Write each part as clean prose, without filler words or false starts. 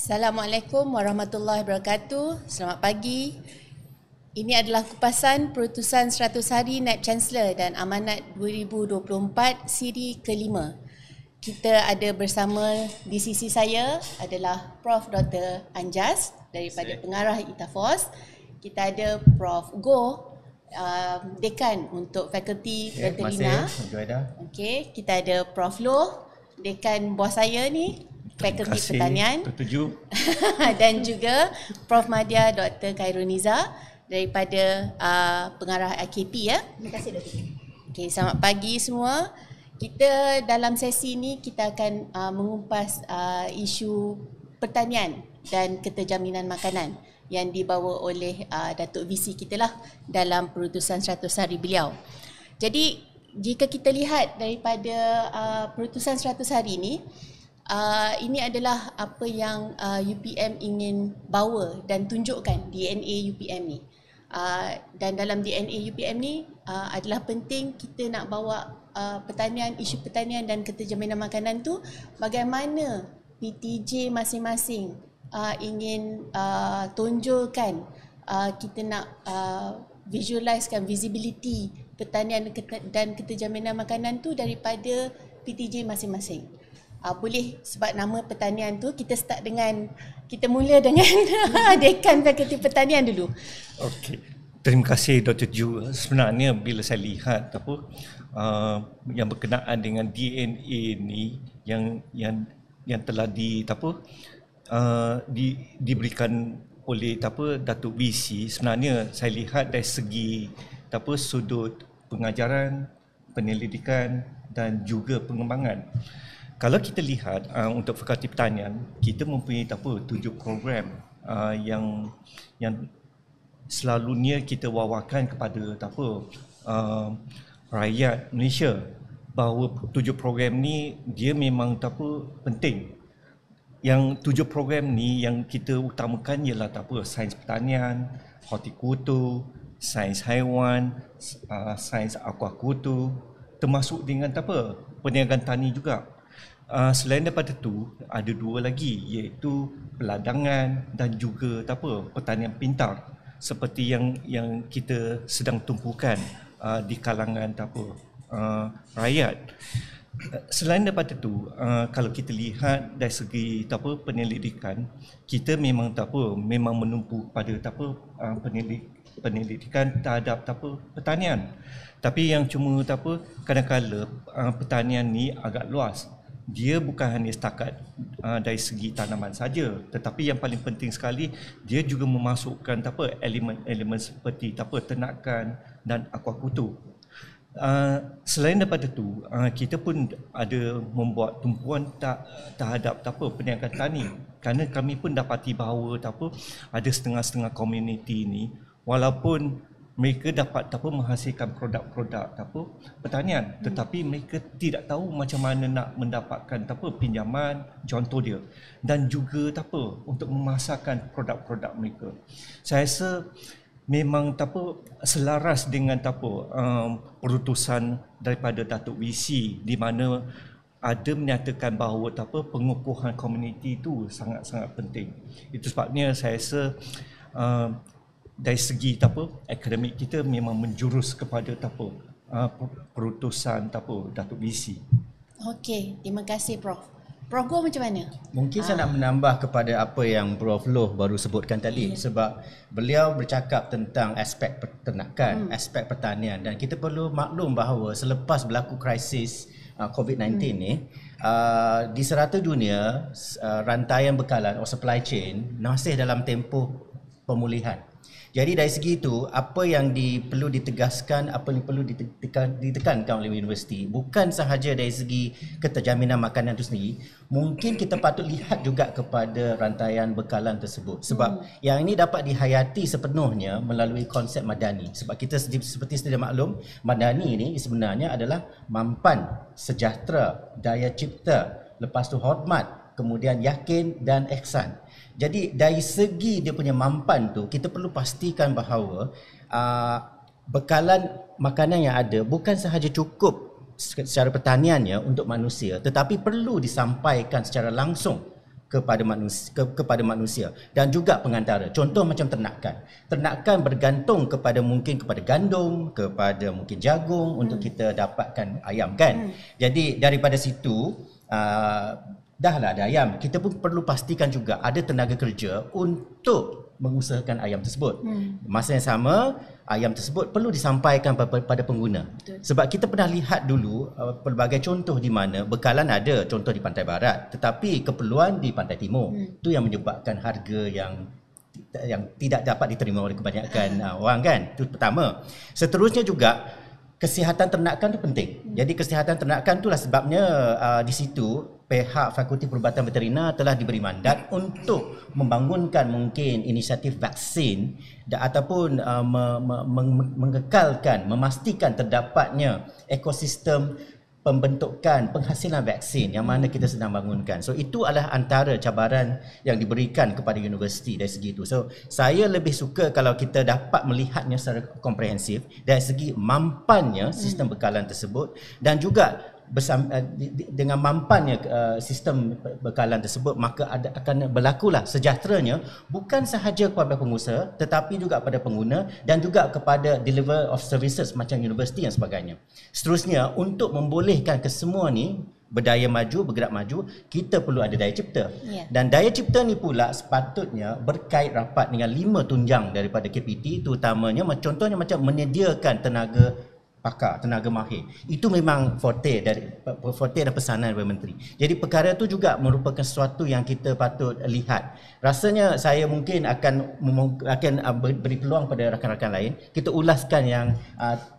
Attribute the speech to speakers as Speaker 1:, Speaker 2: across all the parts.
Speaker 1: Assalamualaikum warahmatullahi wabarakatuh. Selamat pagi. Ini adalah kupasan Perutusan 100 Hari Naib Chancellor dan Amanat 2024 siri kelima. Kita ada bersama di sisi saya adalah Prof. Dr. Anjas daripada Pengarah ITAFOS. Kita ada Prof. Goh, Dekan untuk Fakulti Veterina. Okey, kita ada Prof. Loh, Dekan bos saya ni, Fakulti Pertanian. Dan juga Prof. Madya Dr. Khairuniza daripada Pengarah AKP ya.
Speaker 2: Terima kasih Dr.
Speaker 1: Okey, selamat pagi semua. Kita dalam sesi ni kita akan mengumpas isu pertanian dan keterjaminan makanan yang dibawa oleh Datuk VC kita lah dalam perutusan 100 hari beliau. Jadi jika kita lihat daripada perutusan 100 hari ini adalah apa yang UPM ingin bawa dan tunjukkan DNA UPM ni. Dan dalam DNA UPM ni adalah penting kita nak bawa pertanian, isu pertanian dan keterjaminan makanan tu bagaimana PTJ masing-masing ingin tonjolkan, kita nak visualisekan visibility pertanian dan keterjaminan makanan tu daripada PTJ masing-masing. Boleh sebab nama pertanian tu kita start dengan, kita mula dengan Dekan Fakulti Pertanian dulu.
Speaker 3: Okey. Terima kasih Dr. Ju. Sebenarnya bila saya lihat yang berkenaan dengan DNA ni yang telah diberikan oleh Datuk VC, sebenarnya saya lihat dari segi sudut pengajaran, penyelidikan dan juga pengembangan. Kalau kita lihat untuk Fakulti Pertanian, kita mempunyai 7 program yang selalunya kita wawarkan kepada rakyat Malaysia bahawa 7 program ni dia memang penting. Yang 7 program ni yang kita utamakan ialah sains pertanian, hortikultur, sains haiwan, sains aquakultur, termasuk dengan perniagaan tani juga. Selain daripada itu, ada 2 lagi iaitu peladangan dan juga pertanian pintar seperti yang kita sedang tumpukan di kalangan rakyat. Selain daripada itu, kalau kita lihat dari segi penyelidikan, kita memang memang menumpu pada penyelidikan terhadap pertanian. Tapi yang cuma kadang-kadang pertanian ni agak luas. Dia bukan hanya setakat dari segi tanaman saja, tetapi yang paling penting sekali dia juga memasukkan elemen-elemen seperti ternakan dan aquakultur. Selain daripada itu, kita pun ada membuat tumpuan terhadap perniagaan tani, kerana kami pun dapati bahawa ada setengah-setengah komuniti ini walaupun mereka dapat menghasilkan produk-produk pertanian, tetapi mereka tidak tahu macam mana nak mendapatkan pinjaman, contoh dia, dan juga untuk memasarkan produk-produk mereka. Saya rasa memang selaras dengan perutusan daripada Datuk VC di mana ada menyatakan bahawa pengukuhan komuniti itu sangat-sangat penting. Itu sebabnya saya rasa dari segi akademik kita memang menjurus kepada perutusan Datuk VC.
Speaker 1: Okey, terima kasih Prof. Prof Goh macam mana?
Speaker 2: Mungkin saya nak menambah kepada apa yang Prof Loh baru sebutkan tadi, sebab beliau bercakap tentang aspek peternakan, aspek pertanian, dan kita perlu maklum bahawa selepas berlaku krisis COVID-19 ni, di serata dunia rantaian bekalan atau supply chain masih dalam tempoh pemulihan. Jadi dari segi itu, apa yang perlu ditegaskan, apa yang perlu ditekankan oleh universiti, bukan sahaja dari segi keterjaminan makanan itu sendiri, mungkin kita patut lihat juga kepada rantaian bekalan tersebut. Sebab yang ini dapat dihayati sepenuhnya melalui konsep Madani. Sebab kita seperti sedia maklum, Madani ini sebenarnya adalah mampan, sejahtera, daya cipta, lepas tu hormat, kemudian yakin dan ihsan. Jadi dari segi dia punya mampan tu, kita perlu pastikan bahawa bekalan makanan yang ada bukan sahaja cukup secara pertaniannya untuk manusia, tetapi perlu disampaikan secara langsung kepada manusia dan juga pengantara. Contoh macam ternakan. Ternakan bergantung mungkin kepada gandum, kepada mungkin jagung untuk kita dapatkan ayam kan. Jadi daripada situ dah lah ada ayam. Kita pun perlu pastikan juga ada tenaga kerja untuk mengusahakan ayam tersebut. Masa yang sama, ayam tersebut perlu disampaikan pada pengguna. Betul. Sebab kita pernah lihat dulu pelbagai contoh di mana bekalan ada, contoh di pantai barat, tetapi keperluan di pantai timur. Itu yang menyebabkan harga yang tidak dapat diterima oleh kebanyakan orang kan. Itu pertama. Seterusnya juga kesihatan ternakan itu penting. Jadi kesihatan ternakan itulah sebabnya di situ pihak Fakulti Perubatan Veterina telah diberi mandat untuk membangunkan mungkin inisiatif vaksin ataupun mengekalkan, memastikan terdapatnya ekosistem pembentukan penghasilan vaksin yang mana kita sedang bangunkan. So itu adalah antara cabaran yang diberikan kepada universiti dari segi itu. So saya lebih suka kalau kita dapat melihatnya secara komprehensif dari segi mampannya sistem bekalan tersebut dan juga dengan mampannya sistem bekalan tersebut, maka akan berlakulah sejahteranya bukan sahaja kepada pengusaha tetapi juga kepada pengguna dan juga kepada deliver of services macam universiti dan sebagainya. Seterusnya, untuk membolehkan kesemua ni berdaya maju, bergerak maju, kita perlu ada daya cipta. Dan daya cipta ni pula sepatutnya berkait rapat dengan 5 tunjang daripada KPT, terutamanya contohnya macam menyediakan tenaga pakar, tenaga mahir. Itu memang forte dan pesanan dari Menteri. Jadi perkara itu juga merupakan sesuatu yang kita patut lihat. Rasanya saya mungkin akan beri peluang pada rakan-rakan lain. Kita ulaskan yang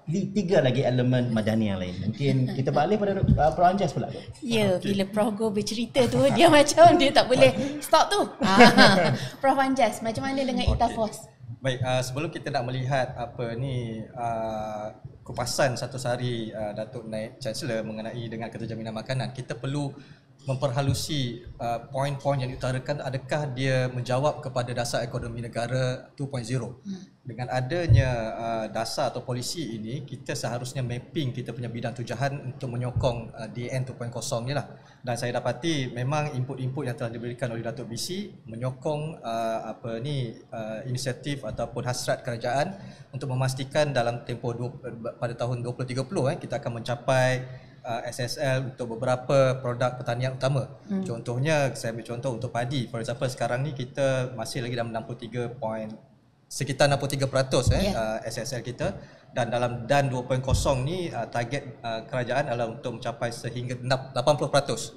Speaker 2: 3 lagi elemen madani yang lain. Mungkin kita balik pada Prof Anjas pula.
Speaker 1: Ya, bila Prof Go bercerita tu dia macam dia tak boleh stop tu. Prof Anjas, macam mana dengan Itafos?
Speaker 4: Baik, sebelum kita nak melihat kupasan satu sehari Datuk Naib Chancellor mengenai dengan keterjaminan makanan, kita perlu memperhalusi poin-poin yang diutarakan, adakah dia menjawab kepada dasar ekonomi negara 2.0. Dengan adanya dasar atau polisi ini, kita seharusnya mapping kita punya bidang tujahan untuk menyokong DN 2.0 ni lah. Dan saya dapati memang input-input yang telah diberikan oleh Datuk BC menyokong inisiatif ataupun hasrat kerajaan untuk memastikan dalam tempoh pada tahun 2030 kita akan mencapai SSL untuk beberapa produk pertanian utama. Contohnya, saya ambil contoh untuk padi. For example, sekarang ni kita masih lagi dalam 63% SSL kita, dan dalam DAN 2.0 ni target kerajaan adalah untuk mencapai sehingga 80%.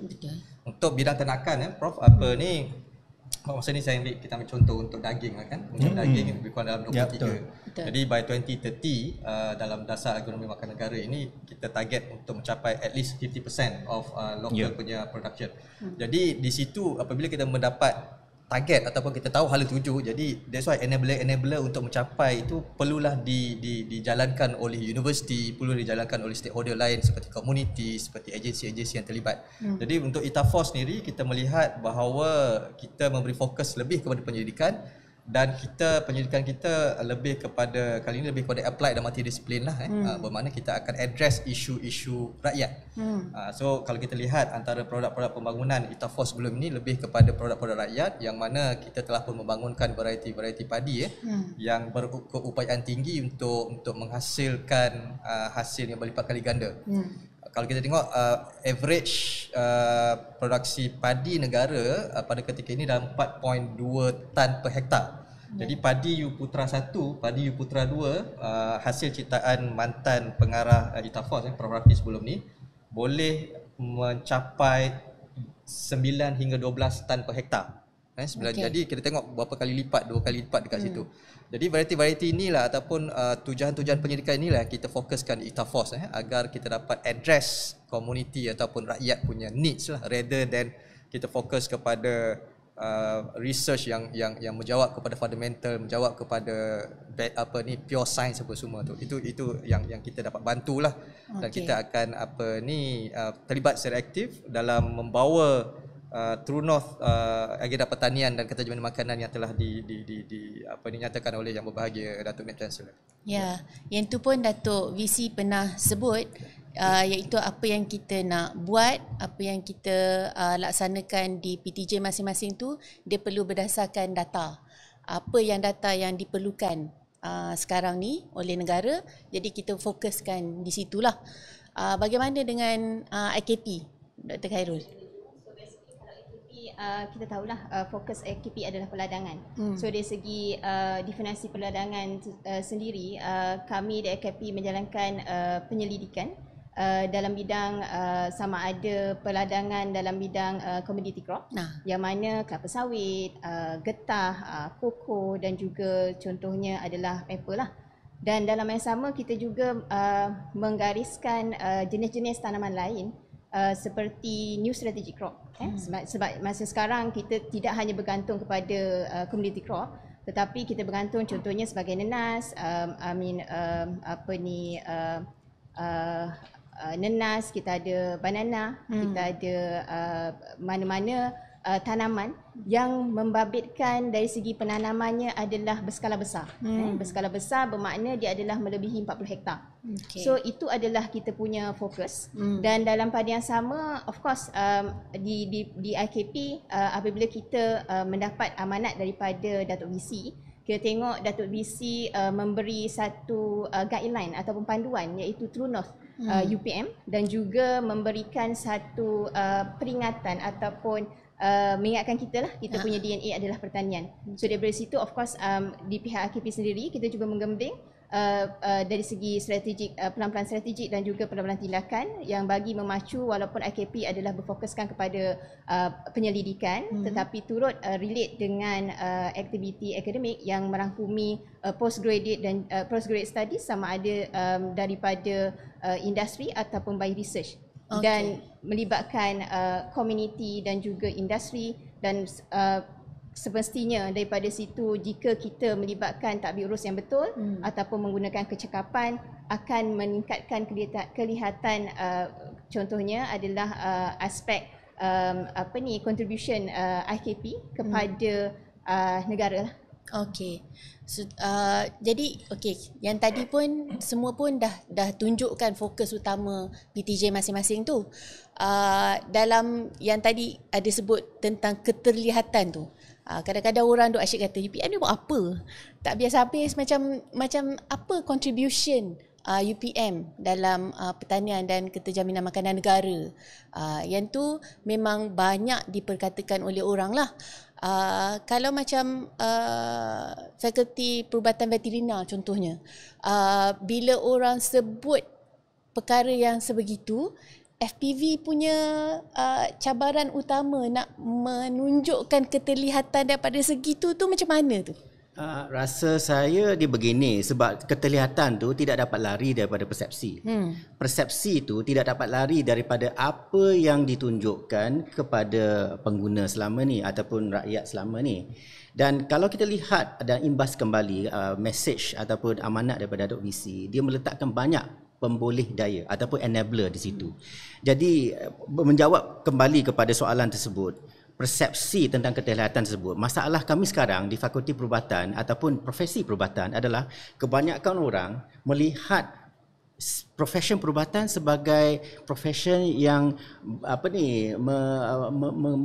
Speaker 4: Betul. Untuk bidang ternakan Prof, masa ni kita ambil contoh untuk daging kan. Untuk daging lebih kurang dalam 23. Jadi by 2030 dalam dasar ekonomi makan negara ini kita target untuk mencapai at least 50% of local punya production. Jadi di situ apabila kita mendapat target ataupun kita tahu hala tuju, jadi that's why enabler untuk mencapai itu perlulah dijalankan oleh universiti, perlu dijalankan oleh stakeholder lain seperti komuniti, seperti agensi-agensi yang terlibat. Jadi untuk Itafos sendiri, kita melihat bahawa kita memberi fokus lebih kepada pendidikan, dan pendidikan kita lebih kepada, kali ini lebih kepada applied dan multidisiplin lah bermakna kita akan address isu-isu rakyat. So kalau kita lihat antara produk-produk pembangunan Itafos sebelum ini lebih kepada produk-produk rakyat, yang mana kita telah pun membangunkan variety padi yang berkeupayaan tinggi untuk menghasilkan hasil yang berlipat kali ganda. Kalau kita tengok average produksi padi negara pada ketika ini dalam 4.2 tan per hektar. Jadi padi U Putra 1, padi U Putra 2, hasil ciptaan mantan pengarah Itafos Prof Rafi sebelum ni, boleh mencapai 9 hingga 12 tan per hektar. Jadi kita tengok berapa kali lipat, 2 kali lipat dekat situ. Jadi variety inilah ataupun tujuan-tujuan pendidikan inilah kita fokuskan di Itafos agar kita dapat address komuniti ataupun rakyat punya needs lah, rather than kita fokus kepada research yang menjawab kepada fundamental, menjawab kepada pure science apa semua tu. Itu yang kita dapat bantulah. Dan kita akan terlibat secara aktif dalam membawa True North agenda pertanian dan keterjaminan makanan yang telah dinyatakan oleh Yang Berbahagia Datuk Naib Chancellor.
Speaker 1: Ya, yang tu pun Datuk VC pernah sebut iaitu apa yang kita nak buat, apa yang kita laksanakan di PTJ masing-masing tu, dia perlu berdasarkan data. Apa yang data yang diperlukan sekarang ni oleh negara, jadi kita fokuskan di situlah. Bagaimana dengan IKP, Dr. Khairul?
Speaker 5: Kita tahulah fokus AKP adalah peladangan. So dari segi definisi peladangan sendiri, kami di AKP menjalankan penyelidikan dalam bidang sama ada peladangan dalam bidang commodity crop, yang mana kelapa sawit, getah, koko dan juga contohnya adalah apple lah. Dan dalam yang sama kita juga menggariskan jenis-jenis tanaman lain seperti new strategic crop. Sebab masa sekarang kita tidak hanya bergantung kepada commodity crop, tetapi kita bergantung contohnya sebagai nenas, nenas, kita ada banana, kita ada mana-mana tanaman yang membabitkan dari segi penanamannya adalah berskala besar. Berskala besar bermakna dia adalah melebihi 40 hektar. So itu adalah kita punya fokus. Dan dalam pada yang sama, of course di IKP apabila kita mendapat amanat daripada Datuk VC, kita tengok Datuk VC memberi satu guideline ataupun panduan iaitu True North UPM, dan juga memberikan satu peringatan ataupun mengingatkan kita lah, kita punya DNA adalah pertanian. So daripada situ of course di pihak AKP sendiri kita juga menggembing dari segi strategik, pelan-pelan strategik dan juga pelan-pelan tindakan yang bagi memacu, walaupun AKP adalah berfokuskan kepada penyelidikan, tetapi turut relate dengan aktiviti akademik yang merangkumi postgraduate dan postgraduate studies sama ada daripada industri ataupun by research. Dan melibatkan community dan juga industri, dan semestinya daripada situ jika kita melibatkan tadbir urus yang betul ataupun menggunakan kecakapan akan meningkatkan kelihatan contohnya adalah aspek contribution IKP kepada negara lah.
Speaker 1: Okey. So, jadi yang tadi pun semua pun dah tunjukkan fokus utama PTJ masing-masing tu. Dalam yang tadi ada sebut tentang keterlihatan tu. Kadang-kadang orang duk asyik kata UPM ni buat apa? Tak biasa habis macam apa contribution UPM dalam pertanian dan keterjaminan makanan negara. Yang tu memang banyak diperkatakan oleh orang lah. Kalau macam Fakulti Perubatan Veterina contohnya, bila orang sebut perkara yang sebegitu, FPV punya cabaran utama nak menunjukkan keterlihatan daripada segitu tu macam mana tu?
Speaker 2: Rasa saya dia begini, sebab keterlihatan tu tidak dapat lari daripada persepsi. Persepsi tu tidak dapat lari daripada apa yang ditunjukkan kepada pengguna selama ni ataupun rakyat selama ni. Dan kalau kita lihat dan imbas kembali message ataupun amanat daripada Datuk VC, dia meletakkan banyak pemboleh daya ataupun enabler di situ. Jadi menjawab kembali kepada soalan tersebut, persepsi tentang keterlihatan tersebut, masalah kami sekarang di Fakulti Perubatan ataupun profesi perubatan adalah kebanyakan orang melihat profession perubatan sebagai profession yang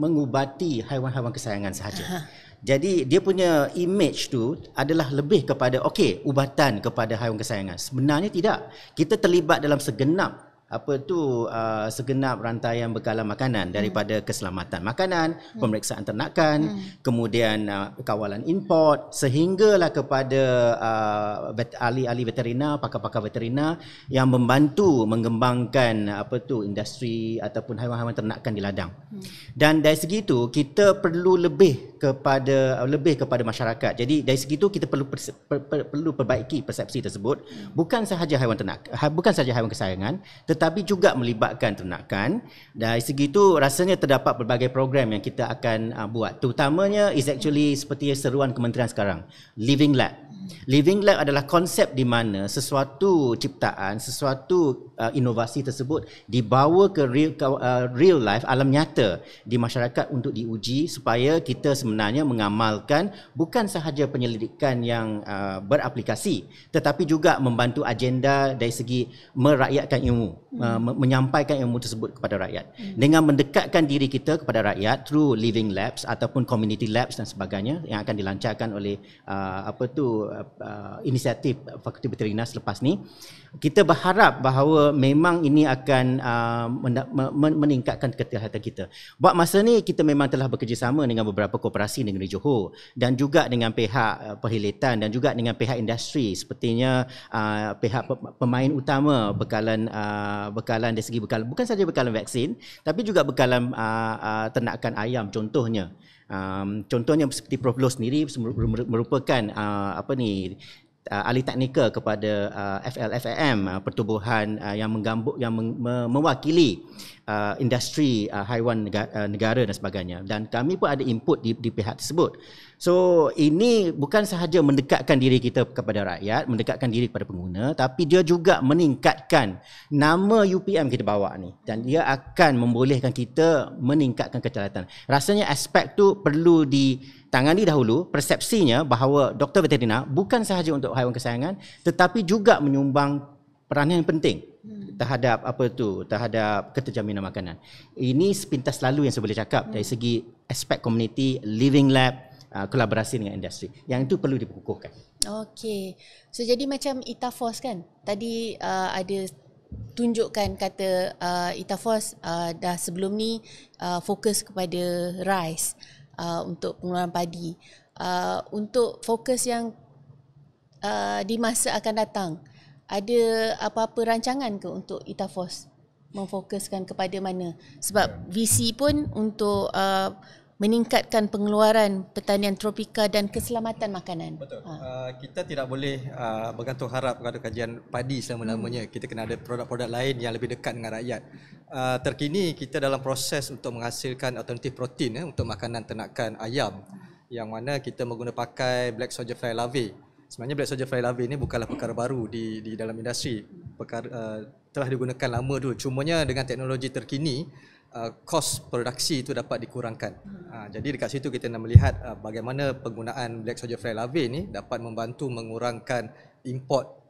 Speaker 2: mengubati haiwan-haiwan kesayangan sahaja. Jadi dia punya image tu adalah lebih kepada ubatan kepada haiwan kesayangan. Sebenarnya tidak. Kita terlibat dalam segenap segenap rantaian bekalan makanan, daripada keselamatan makanan, pemeriksaan ternakan, kemudian kawalan import, sehinggalah kepada ahli-ahli veterina, pakar-pakar veterina yang membantu mengembangkan industri ataupun haiwan-haiwan ternakan di ladang. Dan dari segi itu kita perlu lebih kepada masyarakat. Jadi dari segi itu kita perlu perbaiki persepsi tersebut, bukan sahaja haiwan ternak, bukan sahaja haiwan kesayangan, tetapi juga melibatkan ternakan. Dari segi itu rasanya terdapat berbagai program yang kita akan buat. Terutamanya is actually seperti seruan kementerian sekarang, Living Lab. Living lab adalah konsep di mana sesuatu ciptaan, sesuatu inovasi tersebut dibawa ke real life, alam nyata di masyarakat untuk diuji supaya kita sebenarnya mengamalkan bukan sahaja penyelidikan yang beraplikasi tetapi juga membantu agenda dari segi merakyatkan ilmu, menyampaikan ilmu tersebut kepada rakyat. Dengan mendekatkan diri kita kepada rakyat through living labs ataupun community labs dan sebagainya yang akan dilancarkan oleh inisiatif Fakulti Veterina selepas ni, kita berharap bahawa memang ini akan meningkatkan kesihatan kita. Buat masa ni kita memang telah bekerjasama dengan beberapa koperasi negeri Johor dan juga dengan pihak perkhidmatan dan juga dengan pihak industri, sepertinya pihak pemain utama bekalan dari segi bekalan, bukan saja bekalan vaksin tapi juga bekalan ternakan ayam contohnya. Contohnya seperti Prof Loh sendiri merupakan ahli teknikal kepada FLFAM, pertubuhan yang mewakili industri haiwan negara dan sebagainya, dan kami pun ada input di pihak tersebut. So ini bukan sahaja mendekatkan diri kita kepada rakyat, mendekatkan diri kepada pengguna, tapi dia juga meningkatkan nama UPM kita bawa ni, dan dia akan membolehkan kita meningkatkan kecacatan. Rasanya aspek tu perlu ditangani dahulu, persepsinya bahawa doktor veterina bukan sahaja untuk haiwan kesayangan tetapi juga menyumbang peranan yang penting terhadap terhadap keterjaminan makanan. Ini sepintas lalu yang saya boleh cakap dari segi aspek komuniti, living lab, kolaborasi dengan industri. Yang itu perlu dikukuhkan.
Speaker 1: Okey. So jadi macam Itafos kan? Tadi ada tunjukkan kata Itafos dah sebelum ni fokus kepada rice untuk pengeluaran padi. Untuk fokus yang di masa akan datang, ada apa-apa rancangan ke untuk Itafos memfokuskan kepada mana? Sebab visi pun untuk meningkatkan pengeluaran pertanian tropika dan keselamatan makanan.
Speaker 4: Betul. Kita tidak boleh bergantung harap kepada kajian padi selama-lamanya. Kita kena ada produk-produk lain yang lebih dekat dengan rakyat. Terkini kita dalam proses untuk menghasilkan alternatif protein untuk makanan ternakan ayam, yang mana kita menggunakan pakai black soldier fly larvae. Sebenarnya black soldier fly larvae ini bukanlah perkara baru di dalam industri. Telah digunakan lama dulu. Cumanya dengan teknologi terkini, kos produksi itu dapat dikurangkan. Jadi dekat situ kita nak melihat bagaimana penggunaan black soldier fly larvae ni dapat membantu mengurangkan import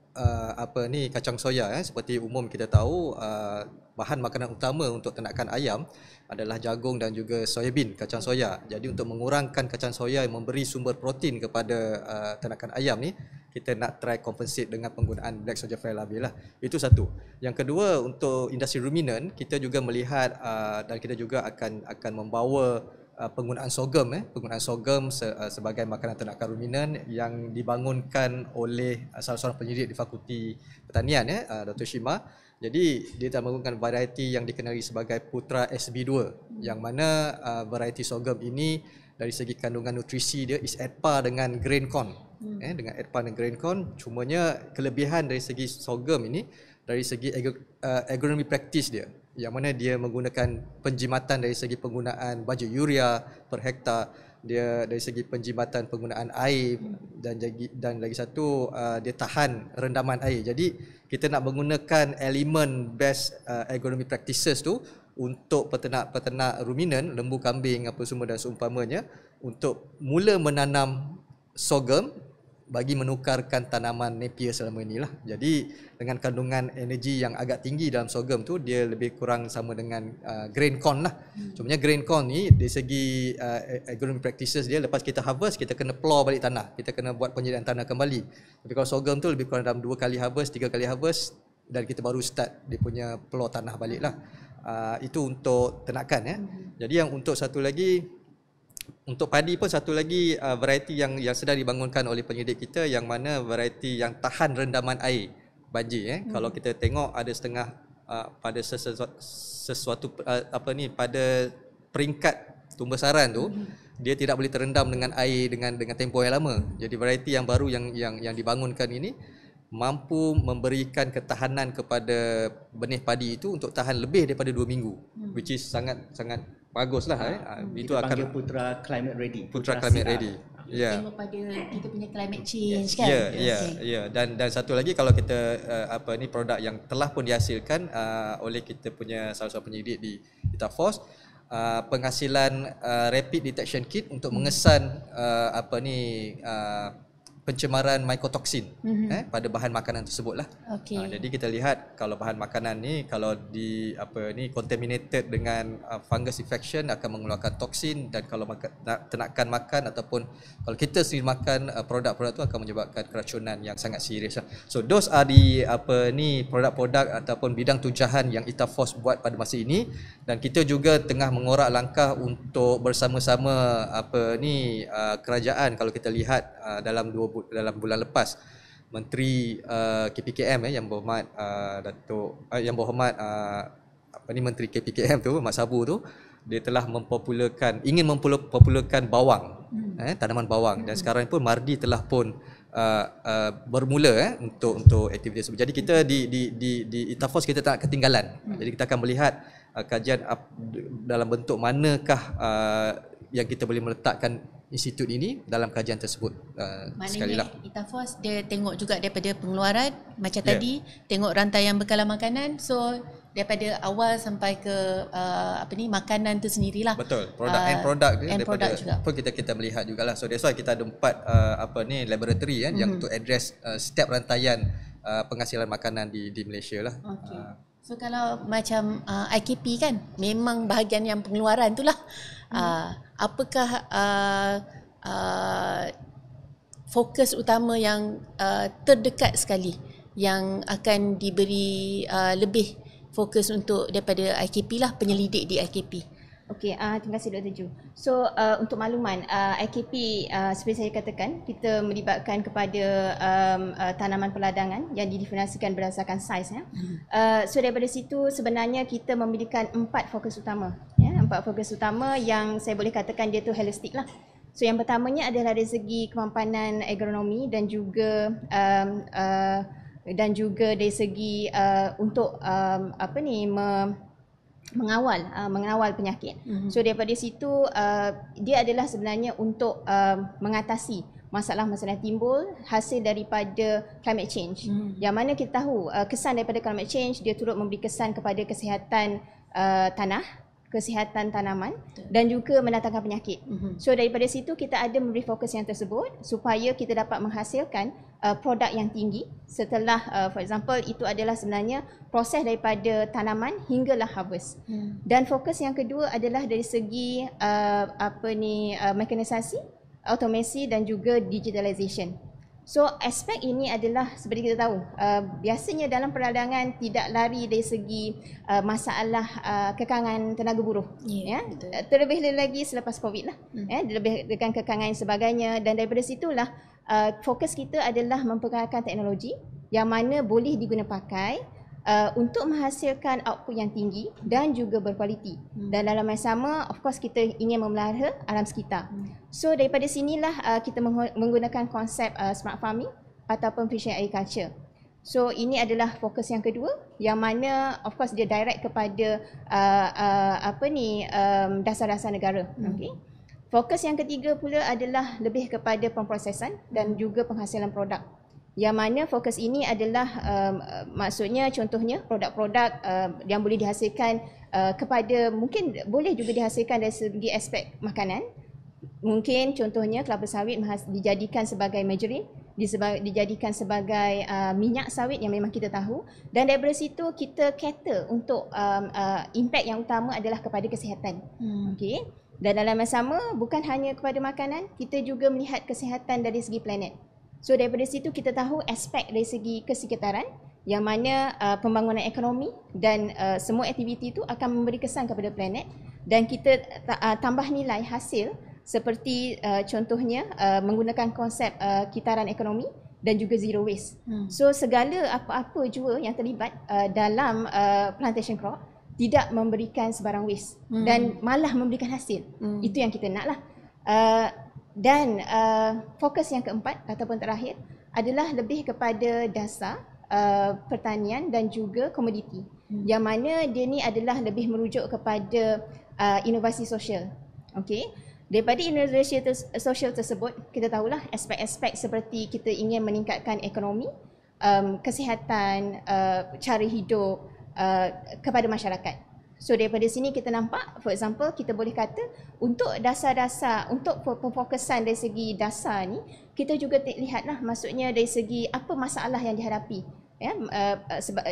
Speaker 4: kacang soya. Seperti umum kita tahu, bahan makanan utama untuk ternakan ayam adalah jagung dan juga soybean, kacang soya. Jadi untuk mengurangkan kacang soya yang memberi sumber protein kepada ternakan ayam ni, kita nak try compensate dengan penggunaan black soldier fly larvae lah. Itu satu. Yang kedua, untuk industri ruminant, kita juga melihat dan kita juga akan membawa penggunaan sorghum sebagai makanan ternakan ruminan yang dibangunkan oleh salah seorang penyidik di Fakulti Pertanian, Dr. Shima. Jadi dia telah menggunakan variety yang dikenali sebagai Putra SB2, yang mana variety sorghum ini dari segi kandungan nutrisi dia is at par dengan grain corn. Dengan at par dengan grain corn, cumanya kelebihan dari segi sorghum ini dari segi agronomy practice dia, yang mana dia menggunakan penjimatan dari segi penggunaan baju urea per hektar, dia dari segi penjimatan penggunaan air, dan lagi satu dia tahan rendaman air. Jadi kita nak menggunakan elemen best agronomy practices tu untuk peternak ruminan, lembu, kambing, apa semua dan seumpamanya, untuk mula menanam sorghum bagi menukarkan tanaman Napier selama inilah. Jadi dengan kandungan energi yang agak tinggi dalam sorghum tu, dia lebih kurang sama dengan grain corn lah. Cumanya grain corn ni dari segi agronomy practices dia, lepas kita harvest kita kena plough balik tanah, kita kena buat penyediaan tanah kembali. Tapi kalau sorghum tu lebih kurang dalam 2 kali harvest, 3 kali harvest, dan kita baru start dia punya plough tanah balik lah. Itu untuk ternakan. Jadi yang untuk satu lagi, untuk padi pun satu lagi variety yang sedang dibangunkan oleh penyidik kita, yang mana variety yang tahan rendaman air banjir. Kalau kita tengok ada setengah pada sesuatu pada peringkat tumbesaran tu, dia tidak boleh terendam dengan air dengan tempoh yang lama. Jadi variety yang baru yang dibangunkan ini mampu memberikan ketahanan kepada benih padi itu untuk tahan lebih daripada 2 minggu, which is sangat baguslah. Itu akan
Speaker 2: Putra Climate Ready.
Speaker 4: Putra Climate Ready.
Speaker 1: tengok pada kita punya climate change kan.
Speaker 4: Dan satu lagi, kalau kita produk yang telah pun dihasilkan oleh kita punya salah satu penyidik di Itaforce, penghasilan rapid detection kit untuk mengesan pencemaran mycotoxin pada bahan makanan tersebut lah. Jadi kita lihat kalau bahan makanan ni kalau contaminated dengan fungus infection akan mengeluarkan toksin, dan kalau ternakan makan ataupun kalau kita sendiri makan produk-produk tu akan menyebabkan keracunan yang sangat serius lah. So those are the produk-produk ataupun bidang tujahan yang Itaforce buat pada masa ini, dan kita juga tengah mengorak langkah untuk bersama-sama kerajaan. Kalau kita lihat dalam bulan lepas, Menteri KPKM yang berhormat Menteri KPKM tu, Mat Sabu tu, dia telah ingin mempopularkan bawang, tanaman bawang, dan sekarang pun Mardi telah pun bermula untuk aktiviti tersebut. Jadi kita di Itaforce kita tak ketinggalan. Jadi kita akan melihat kajian dalam bentuk manakah yang kita boleh meletakkan institut ini dalam kajian tersebut. Sekali lah,
Speaker 1: Itaforce dia tengok juga daripada pengeluaran macam tadi, tengok rantaian bekalan makanan, so daripada awal sampai ke makanan tu sendirilah.
Speaker 4: Betul, produk juga pun kita melihat jugalah. So that's why kita ada 4 laboratory yang untuk address setiap rantaian penghasilan makanan di Malaysia lah.
Speaker 1: So kalau macam IKP kan memang bahagian yang pengeluaran tu lah. Apakah fokus utama yang terdekat sekali yang akan diberi lebih fokus untuk daripada IKP lah, penyelidik di IKP?
Speaker 5: Okey, terima kasih Dr. Ju. So untuk makluman, IKP seperti saya katakan, kita melibatkan kepada tanaman peladangan yang didefinisikan berdasarkan saiz. So daripada situ sebenarnya kita memiliki 4 fokus utama. 4 fokus utama yang saya boleh katakan dia tu holistik lah. So yang pertamanya adalah dari segi kemampanan agronomi dan juga dari segi untuk mengawal penyakit. So daripada situ dia adalah sebenarnya untuk mengatasi masalah-masalah timbul hasil daripada climate change. Yang mana kita tahu kesan daripada climate change, dia turut memberi kesan kepada kesihatan tanah, kesihatan tanaman dan juga mendatangkan penyakit. So daripada situ kita ada memberi fokus yang tersebut supaya kita dapat menghasilkan produk yang tinggi setelah for example itu adalah sebenarnya proses daripada tanaman hinggalah harvest. Dan fokus yang kedua adalah dari segi mekanisasi, automasi dan juga digitalization. So aspek ini adalah seperti kita tahu, biasanya dalam peradangan tidak lari dari segi masalah kekangan tenaga buruh. Terlebih lagi selepas COVID lah, lebih dengan kekangan dan sebagainya, dan daripada situlah fokus kita adalah memperkenalkan teknologi yang mana boleh diguna pakai untuk menghasilkan output yang tinggi dan juga berkualiti. Dan dalam masa sama, of course kita ingin memelihara alam sekitar. So daripada sinilah kita menggunakan konsep smart farming ataupun precision agriculture. So ini adalah fokus yang kedua yang mana of course dia direct kepada dasar-dasar negara. Okay. Fokus yang ketiga pula adalah lebih kepada pemprosesan dan juga penghasilan produk. Yang mana fokus ini adalah maksudnya contohnya produk-produk yang boleh dihasilkan kepada, mungkin boleh juga dihasilkan dari segi aspek makanan. Mungkin contohnya kelapa sawit dijadikan sebagai margarin, dijadikan sebagai minyak sawit yang memang kita tahu, dan daripada situ kita cater untuk impact yang utama adalah kepada kesihatan. Okay. Dan dalam masa sama bukan hanya kepada makanan, kita juga melihat kesihatan dari segi planet. So daripada situ kita tahu aspek dari segi kesekitaran yang mana pembangunan ekonomi dan semua aktiviti itu akan memberi kesan kepada planet, dan kita tambah nilai hasil seperti contohnya menggunakan konsep kitaran ekonomi dan juga zero waste. So segala apa-apa jua yang terlibat dalam plantation crop tidak memberikan sebarang waste dan malah memberikan hasil. Itu yang kita nak lah. Dan fokus yang keempat ataupun terakhir adalah lebih kepada dasar pertanian dan juga komoditi. Yang mana dia ni adalah lebih merujuk kepada inovasi sosial. Okey. Daripada inovasi sosial tersebut, kita tahulah aspek-aspek seperti kita ingin meningkatkan ekonomi, kesihatan, cara hidup kepada masyarakat. So daripada sini kita nampak, for example, kita boleh kata untuk dasar-dasar, untuk pemfokusan dari segi dasar ni, kita juga lihatlah maksudnya dari segi apa masalah yang dihadapi ya,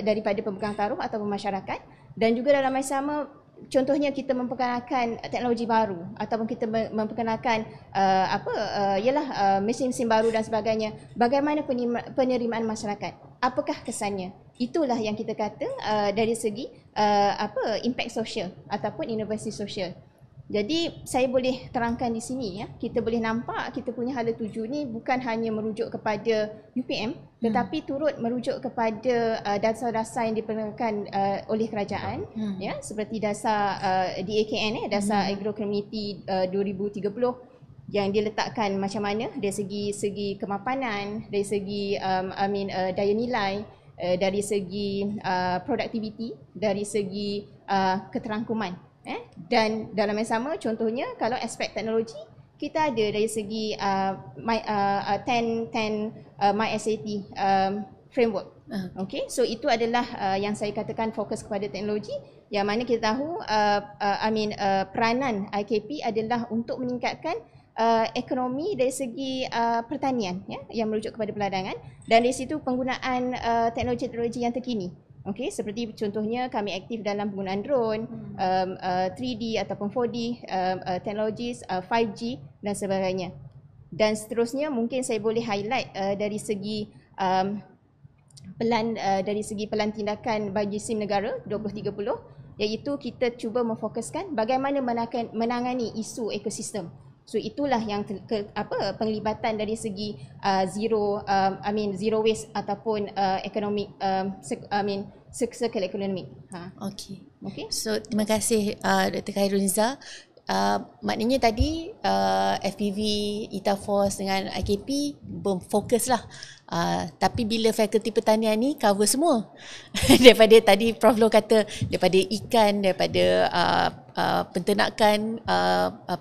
Speaker 5: daripada pemegang taruh ataupun masyarakat, dan juga dalam masa sama contohnya kita memperkenalkan teknologi baru ataupun kita memperkenalkan mesin-mesin baru dan sebagainya. Bagaimana penerimaan masyarakat? Apakah kesannya? Itulah yang kita kata dari segi impact sosial ataupun inovasi sosial. Jadi saya boleh terangkan di sini ya, kita boleh nampak kita punya hala tuju ni bukan hanya merujuk kepada UPM tetapi turut merujuk kepada dasar-dasar yang diperkenalkan oleh kerajaan ya, seperti dasar DAKN dasar Agro Community 2030 yang diletakkan macam mana dari segi kemapanan, dari segi daya nilai, dari segi productivity, dari segi keterangkuman. Dan dalam yang sama, contohnya kalau aspek teknologi, kita ada dari segi 10 MySAT framework. Okay, so itu adalah yang saya katakan fokus kepada teknologi, yang mana kita tahu peranan IKP adalah untuk meningkatkan ekonomi dari segi pertanian ya, yang merujuk kepada peladangan, dan dari situ penggunaan teknologi-teknologi yang terkini. Okey, seperti contohnya kami aktif dalam penggunaan drone, 3D ataupun 4D, teknologi 5G dan sebagainya. Dan seterusnya mungkin saya boleh highlight dari segi dari segi pelan tindakan bagi SIM negara 2030, iaitu kita cuba memfokuskan bagaimana menangani isu ekosistem. So itulah yang penglibatan dari segi zero waste ataupun economic circular economic.
Speaker 1: Okey. So terima kasih Dr. Khairunisa. Maknanya tadi FPV, ITAFOS dengan IKP berfokuslah. Tapi bila fakulti pertanian ni cover semua. Daripada tadi Prof Loh kata daripada ikan, daripada penternakan,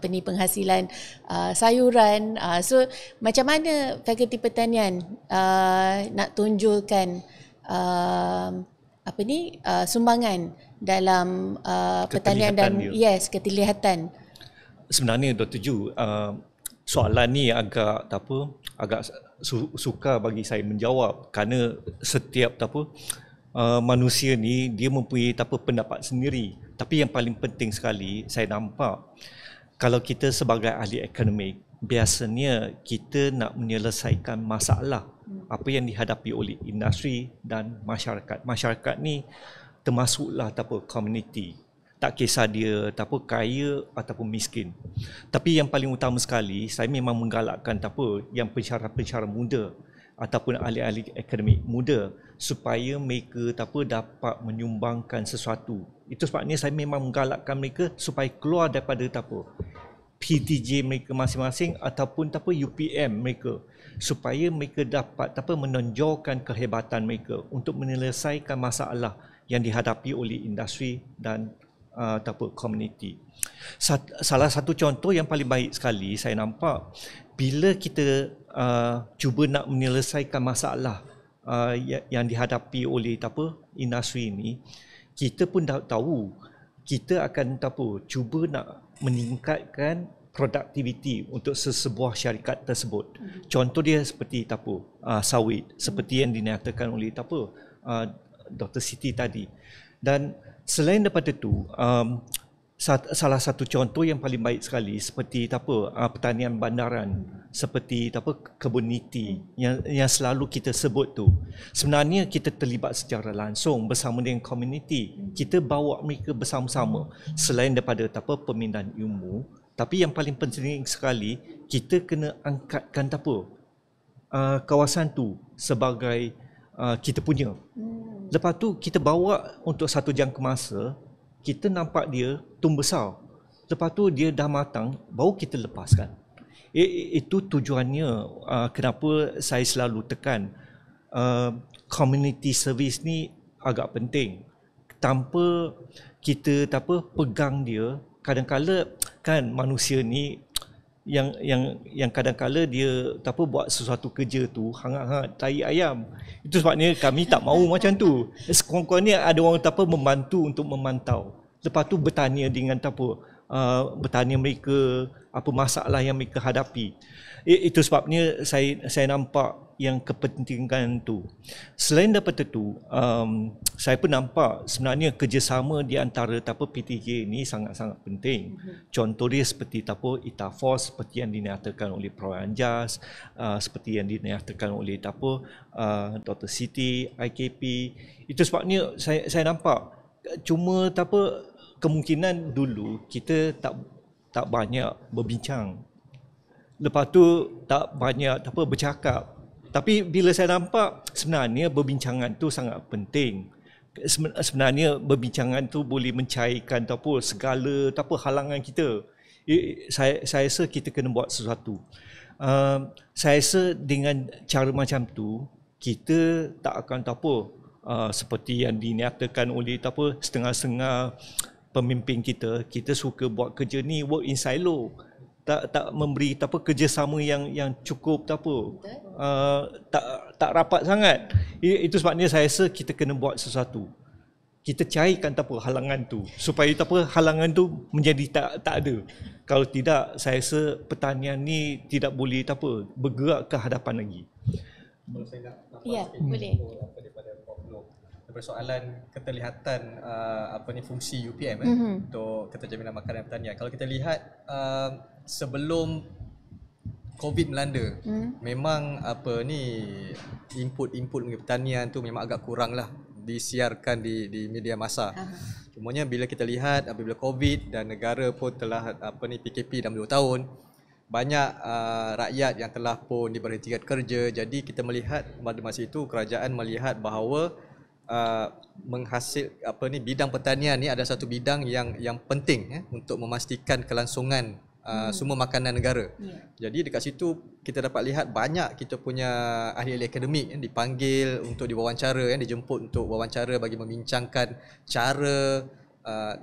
Speaker 1: penghasilan sayuran. So macam mana fakulti pertanian nak tunjulkan sumbangan dalam pertanian dan keterlihatan.
Speaker 3: Sebenarnya Dr. Ju, soalan ni agak sukar bagi saya menjawab, kerana setiap manusia ni dia mempunyai pendapat sendiri. Tapi yang paling penting sekali saya nampak, kalau kita sebagai ahli akademik, biasanya kita nak menyelesaikan masalah apa yang dihadapi oleh industri dan masyarakat. Masyarakat ni termasuklah komuniti. Tak kisah dia kaya ataupun miskin. Tapi yang paling utama sekali, saya memang menggalakkan yang pensyarah-pensyarah muda ataupun ahli-ahli akademik muda supaya mereka dapat menyumbangkan sesuatu. Itu sebabnya saya memang menggalakkan mereka supaya keluar daripada PTJ mereka masing-masing ataupun UPM mereka, supaya mereka dapat menonjolkan kehebatan mereka untuk menyelesaikan masalah yang dihadapi oleh industri dan komuniti. Salah satu contoh yang paling baik sekali saya nampak, bila kita cuba nak menyelesaikan masalah yang dihadapi oleh industri ini, kita pun tahu kita akan cuba nak meningkatkan produktiviti untuk sesebuah syarikat tersebut. Contoh dia seperti sawit, seperti yang dinyatakan oleh Dr. Siti tadi. Dan selain daripada itu, salah satu contoh yang paling baik sekali seperti pertanian bandaran, seperti kebun niti yang selalu kita sebut tu. Sebenarnya kita terlibat secara langsung bersama dengan komuniti. Kita bawa mereka bersama-sama. Selain daripada pemindahan ilmu, tapi yang paling penting sekali, kita kena angkatkan kawasan tu sebagai kita punya. Lepas tu kita bawa untuk satu jangka masa, kita nampak dia tumbuh besar. Lepas tu dia dah matang, baru kita lepaskan. Itu tujuannya kenapa saya selalu tekan community service ni agak penting. Tanpa kita pegang dia, kadang-kadang kan manusia ni yang kadang-kala dia buat sesuatu kerja tu hangat-hangat tai ayam. Itu sebabnya kami tak mahu macam tu. Sekurang-kurangnya ada orang membantu untuk memantau. Lepas tu bertanya dengan bertanya mereka apa masalah yang mereka hadapi. Itu sebabnya saya nampak yang kepentingan tu. Selain daripada tu, saya pun nampak sebenarnya kerjasama di antara PTJ ni sangat-sangat penting. Contoh dia seperti Itafos, seperti yang dinyatakan oleh Prof Anjas, seperti yang dinyatakan oleh Dr. Siti, IKP. Itu sebabnya saya nampak cuma kemungkinan dulu kita tak banyak berbincang. Lepas tu tak banyak bercakap. Tapi bila saya nampak sebenarnya berbincangan tu sangat penting. Sebenarnya berbincangan tu boleh mencairkan segala halangan kita. Saya rasa kita kena buat sesuatu. Saya rasa dengan cara macam tu kita tak akan seperti yang dinyatakan oleh setengah-setengah pemimpin kita suka buat kerja ni work in silo. Tak memberi kerjasama yang cukup tak rapat sangat. Itu sebabnya saya rasa kita kena buat sesuatu. Kita cairkan halangan tu supaya halangan tu menjadi tak ada. Kalau tidak saya rasa pertanian ni tidak boleh bergerak ke hadapan lagi.
Speaker 1: Ya, boleh.
Speaker 4: Persoalan keterlihatan fungsi UPM untuk keterjaminan makanan dan pertanian. Kalau kita lihat sebelum COVID melanda, memang input pertanian tu memang agak kurang lah disiarkan di media massa. Cumanya bila kita lihat apabila COVID dan negara pun telah PKP dalam 2 tahun, banyak rakyat yang telah pun diberhentikan kerja. Jadi kita melihat pada masa itu kerajaan melihat bahawa menghasil bidang pertanian ni ada satu bidang yang penting untuk memastikan kelangsungan semua makanan negara. Jadi dekat situ kita dapat lihat banyak kita punya ahli-ahli akademik dipanggil untuk diwawancara, dijemput untuk wawancara bagi membincangkan cara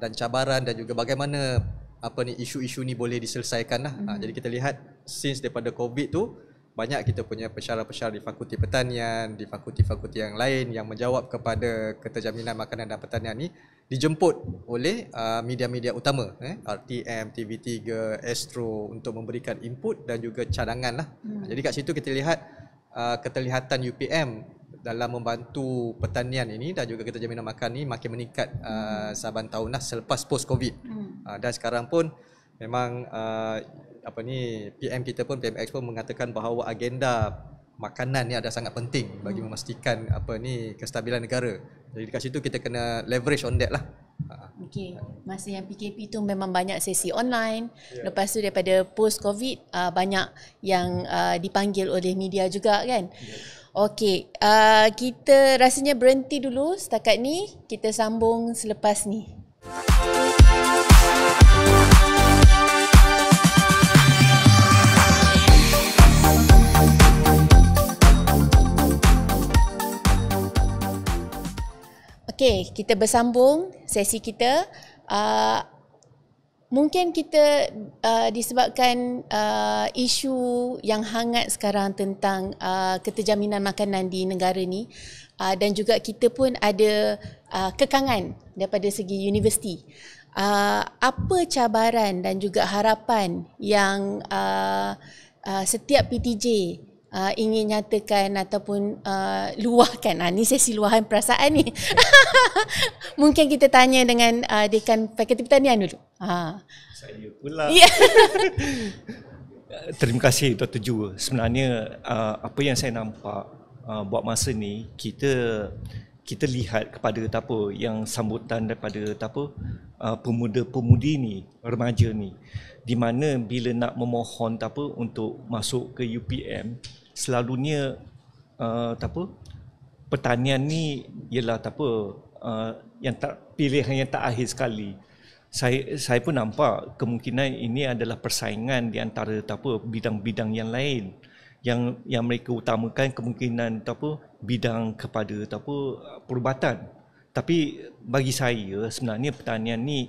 Speaker 4: dan cabaran dan juga bagaimana isu-isu ni boleh diselesaikan lah. Jadi kita lihat since daripada COVID tu banyak kita punya pensyarah-pensyarah di Fakulti Pertanian, di fakulti-fakulti yang lain yang menjawab kepada keterjaminan makanan dan pertanian ni dijemput oleh media-media utama, RTM, TV3, Astro untuk memberikan input dan juga cadangan lah. Jadi kat situ kita lihat keterlihatan UPM dalam membantu pertanian ini dan juga keterjaminan makan ni makin meningkat saban tahun lah selepas post-COVID. Dan sekarang pun memang PM kita pun, PM Expo mengatakan bahawa agenda makanan ni ada sangat penting bagi memastikan kestabilan negara. Jadi dekat situ kita kena leverage on that lah.
Speaker 1: Okey, masa yang PKP tu memang banyak sesi online. Lepas tu daripada post COVID banyak yang dipanggil oleh media juga kan. Okey, kita rasanya berhenti dulu setakat ni. Kita sambung selepas ni. Okey, kita bersambung sesi kita. Mungkin kita disebabkan isu yang hangat sekarang tentang keterjaminan makanan di negara ni dan juga kita pun ada kekangan daripada segi universiti. Apa cabaran dan juga harapan yang setiap PTJ ingin nyatakan ataupun luahkan. Ni sesi luahan perasaan ni. Mungkin kita tanya dengan Dekan Fakulti Pertanian dulu.
Speaker 3: Saya pula.
Speaker 1: Yeah.
Speaker 3: Terima kasih Dr. Ju. Sebenarnya apa yang saya nampak buat masa ni, kita lihat kepada yang sambutan daripada pemuda-pemudi ni, remaja ni, di mana bila nak memohon untuk masuk ke UPM, selalunya pertanian ni ialah yang tak pilihan yang tak akhir sekali. Saya pun nampak kemungkinan ini adalah persaingan di antara bidang-bidang yang lain yang mereka utamakan kemungkinan bidang kepada perubatan. Tapi bagi saya sebenarnya pertanian ni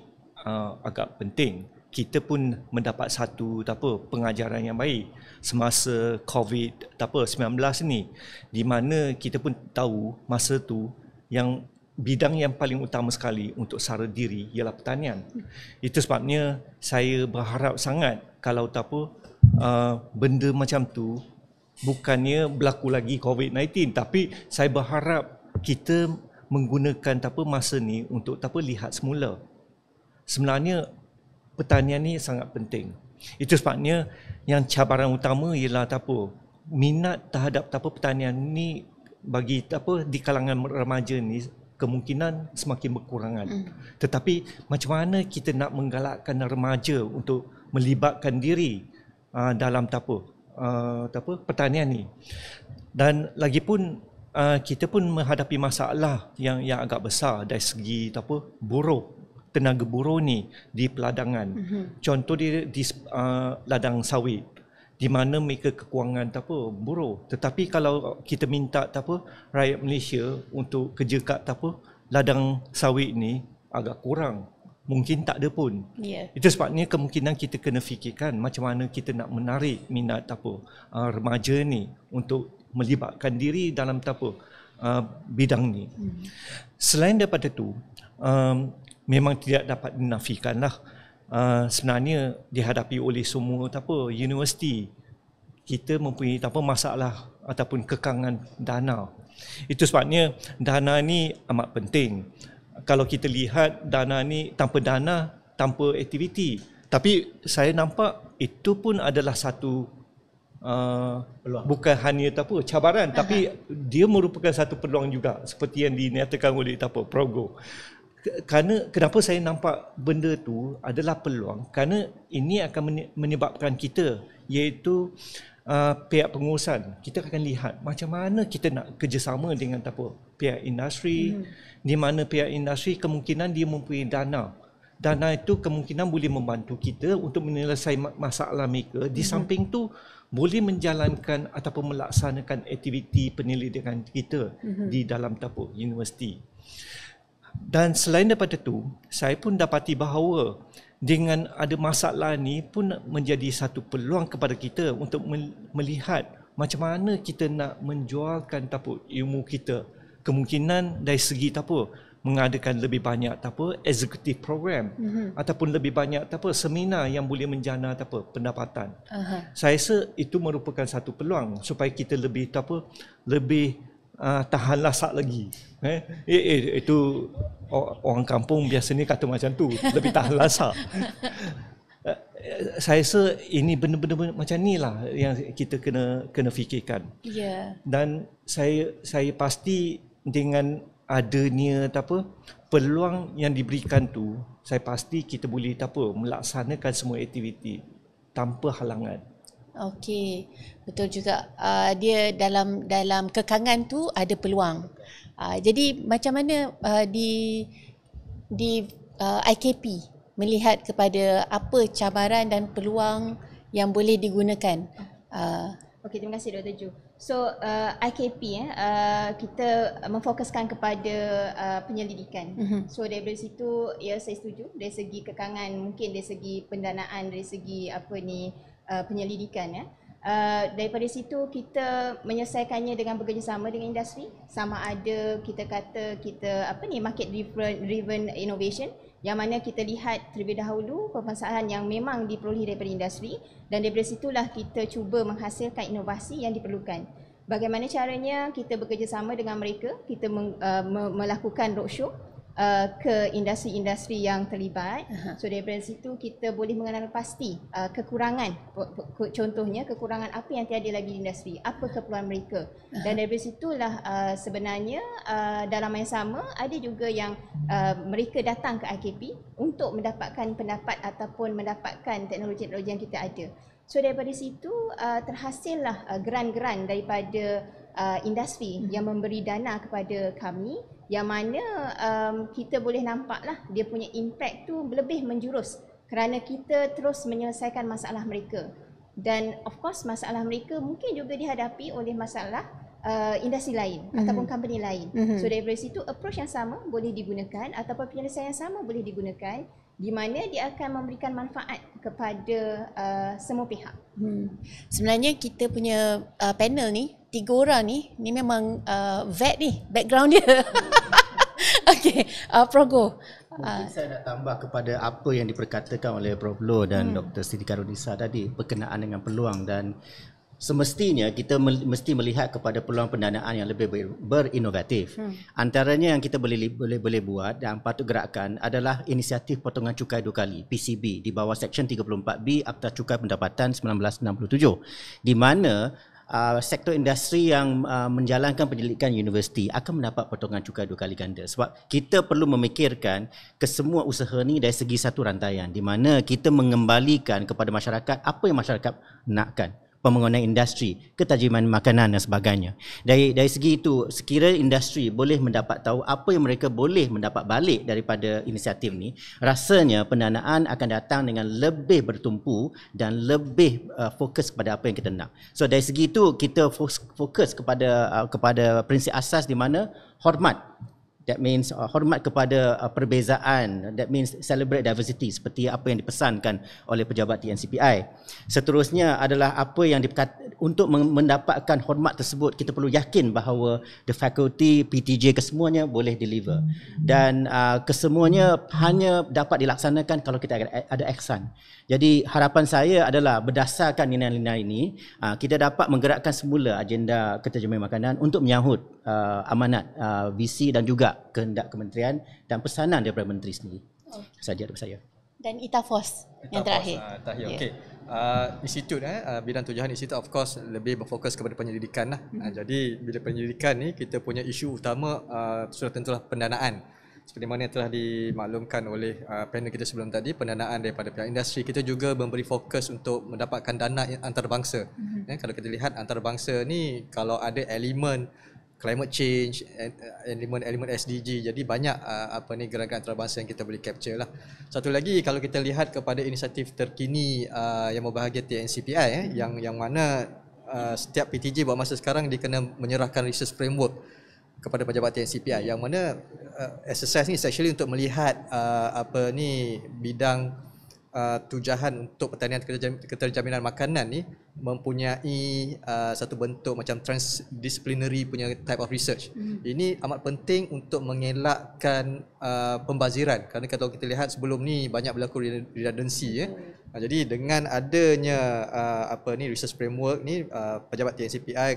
Speaker 3: agak penting kita pun mendapat satu pengajaran yang baik semasa COVID-19 ni, di mana kita pun tahu masa tu yang bidang yang paling utama sekali untuk sara diri ialah pertanian. Itu sebabnya saya berharap sangat kalau benda macam tu bukannya berlaku lagi COVID-19, tapi saya berharap kita menggunakan masa ni untuk lihat semula. Sebenarnya pertanian ni sangat penting. Itu sebabnya yang cabaran utama ialah minat terhadap pertanian ni bagi di kalangan remaja ni kemungkinan semakin berkurangan. Tetapi macam mana kita nak menggalakkan remaja untuk melibatkan diri dalam pertanian ni. Dan lagipun kita pun menghadapi masalah yang agak besar dari segi buruh, tenaga buruh ni di peladangan. Contoh di ladang sawit, di mana mereka kekurangan buruh. Tetapi kalau kita minta rakyat Malaysia untuk kerja kat ladang sawit ni agak kurang. Mungkin tak ada pun. Itu sebabnya kemungkinan kita kena fikirkan macam mana kita nak menarik minat remaja ni untuk melibatkan diri dalam bidang ni. Selain daripada tu, memang tidak dapat dinafikanlah, sebenarnya dihadapi oleh semua universiti, kita mempunyai masalah ataupun kekangan dana. Itu sebabnya dana ni amat penting. Kalau kita lihat dana ni, tanpa dana, tanpa aktiviti. Tapi saya nampak itu pun adalah satu bukan hanya cabaran, tapi dia merupakan satu peluang juga, seperti yang dinyatakan oleh Progo. Kenapa saya nampak benda tu adalah peluang? Kerana ini akan menyebabkan kita, iaitu pihak pengurusan, kita akan lihat macam mana kita nak kerjasama dengan pihak industri, di mana pihak industri kemungkinan dia mempunyai dana. Dana itu kemungkinan boleh membantu kita untuk menyelesaikan masalah mereka. Di samping tu boleh menjalankan ataupun melaksanakan aktiviti penyelidikan kita di dalam universiti. Dan selain daripada tu, saya pun dapati bahawa dengan ada masalah ni pun menjadi satu peluang kepada kita untuk melihat macam mana kita nak menjualkan ilmu kita. Kemungkinan dari segi mengadakan lebih banyak executive program ataupun lebih banyak seminar yang boleh menjana pendapatan. Saya rasa itu merupakan satu peluang supaya kita lebih lebih tahan lasak lagi. Itu orang kampung biasanya kata macam tu, lebih tahan lasak. Saya rasa ini benda-benda macam ni lah yang kita kena fikirkan. Dan saya pasti dengan adanya peluang yang diberikan tu, saya pasti kita boleh melaksanakan semua aktiviti tanpa halangan.
Speaker 1: Okey, betul juga. Dia dalam kekangan tu ada peluang. Jadi macam mana di IKP melihat kepada apa cabaran dan peluang yang boleh digunakan?
Speaker 5: Okey, terima kasih Dr. Ju. So IKP kita memfokuskan kepada penyelidikan. So daripada situ saya setuju dari segi kekangan, mungkin dari segi pendanaan, dari segi penyelidikan daripada situ kita menyelesaikannya dengan bekerjasama dengan industri, sama ada kita kata kita market driven innovation, yang mana kita lihat terlebih dahulu permasalahan yang memang diperolehi daripada industri, dan daripada situlah kita cuba menghasilkan inovasi yang diperlukan. Bagaimana caranya? Kita bekerjasama dengan mereka, kita melakukan roadshow ke industri-industri yang terlibat. So daripada situ kita boleh mengenal pasti kekurangan, contohnya kekurangan apa yang tiada lagi di industri, apa keperluan mereka, dan daripada situlah sebenarnya dalam yang sama ada juga yang mereka datang ke IKP untuk mendapatkan pendapat ataupun mendapatkan teknologi-teknologi yang kita ada. So daripada situ terhasillah grant-grant daripada industri yang memberi dana kepada kami, yang mana kita boleh nampaklah dia punya impact tu lebih menjurus kerana kita terus menyelesaikan masalah mereka. Dan of course masalah mereka mungkin juga dihadapi oleh masalah industri lain ataupun company lain. So daripada situ approach yang sama boleh digunakan ataupun penyelesaian yang sama boleh digunakan, di mana dia akan memberikan manfaat kepada semua pihak.
Speaker 1: Sebenarnya kita punya panel ni 3 orang ni memang vet ni background dia. Okey, Progo.
Speaker 2: Mungkin saya nak tambah kepada apa yang diperkatakan oleh Prof. Loh dan Dr. Siti Karunisa tadi berkenaan dengan peluang, dan semestinya kita mesti melihat kepada peluang pendanaan yang lebih berinovatif. Antaranya yang kita boleh buat dan patut gerakkan adalah inisiatif potongan cukai 2 kali PCB di bawah Seksyen 34B Akta Cukai Pendapatan 1967, di mana sektor industri yang menjalankan penyelidikan universiti akan mendapat potongan cukai 2 kali ganda. Sebab kita perlu memikirkan kesemua usaha ni dari segi satu rantaian, di mana kita mengembalikan kepada masyarakat apa yang masyarakat nakkan. Pembangunan industri, ketajiman makanan dan sebagainya. Dari segi itu, sekiranya industri boleh mendapat tahu apa yang mereka boleh mendapat balik daripada inisiatif ni, rasanya pendanaan akan datang dengan lebih bertumpu dan lebih fokus kepada apa yang kita nak. So dari segi itu, kita fokus kepada prinsip asas di mana hormat. That means hormat kepada perbezaan. That means celebrate diversity seperti apa yang dipesankan oleh pejabat TNCPI. Seterusnya adalah apa yang untuk mendapatkan hormat tersebut, kita perlu yakin bahawa the faculty, PTJ kesemuanya boleh deliver. Dan kesemuanya hanya dapat dilaksanakan kalau kita ada aksan. Jadi harapan saya adalah berdasarkan nilai-nilai ini, kita dapat menggerakkan semula agenda ketajiman makanan untuk menyahut amanat visi dan juga kehendak kementerian dan pesanan daripada menteri sendiri. Saja daripada saya.
Speaker 1: Dan ITAFOS yang terakhir.
Speaker 4: Okey. Institut bidang tujuan institut of course lebih berfokus kepada penyelidikan lah. Jadi bila penyelidikan ni kita punya isu utama sudah tentulah pendanaan. Seperti mana yang telah dimaklumkan oleh panel kita sebelum tadi, pendanaan daripada pihak industri. Kita juga memberi fokus untuk mendapatkan dana antarabangsa. Kalau kita lihat antarabangsa ni, kalau ada elemen climate change, elemen SDG, jadi banyak gerakan antarabangsa yang kita boleh capture lah. Satu lagi, kalau kita lihat kepada inisiatif terkini yang berbahagia TNCPI, yang mana setiap PTJ buat masa sekarang dia kena menyerahkan research framework kepada pejabat TNCPI, yang mana exercise ni actually untuk melihat bidang tujahan untuk pertanian keterjaminan makanan ni mempunyai satu bentuk macam transdisciplinary punya type of research. Ini amat penting untuk mengelakkan pembaziran, kerana kalau kita lihat sebelum ni banyak berlaku redundancy. Jadi dengan adanya research framework ni, pejabat TNCPI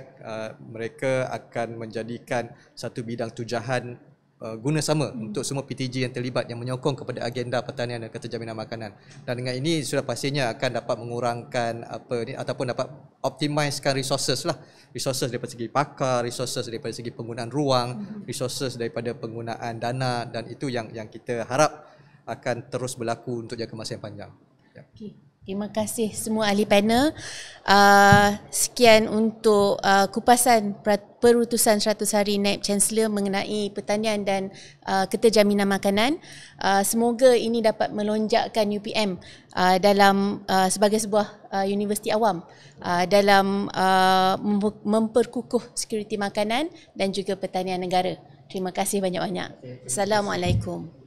Speaker 4: mereka akan menjadikan satu bidang tujahan guna sama untuk semua PTJ yang terlibat, yang menyokong kepada agenda pertanian dan keterjaminan makanan. Dan dengan ini sudah pastinya akan dapat mengurangkan ataupun dapat optimizekan resources daripada segi pakar, resources daripada segi penggunaan ruang, resources daripada penggunaan dana, dan itu yang kita harap akan terus berlaku untuk jangka masa yang panjang.
Speaker 1: Okay. Terima kasih semua ahli panel. Sekian untuk kupasan perutusan 100 hari Naib Chancellor mengenai pertanian dan keterjaminan makanan. Semoga ini dapat melonjakkan UPM dalam sebagai sebuah universiti awam dalam memperkukuh sekuriti makanan dan juga pertanian negara. Terima kasih banyak-banyak. Assalamualaikum.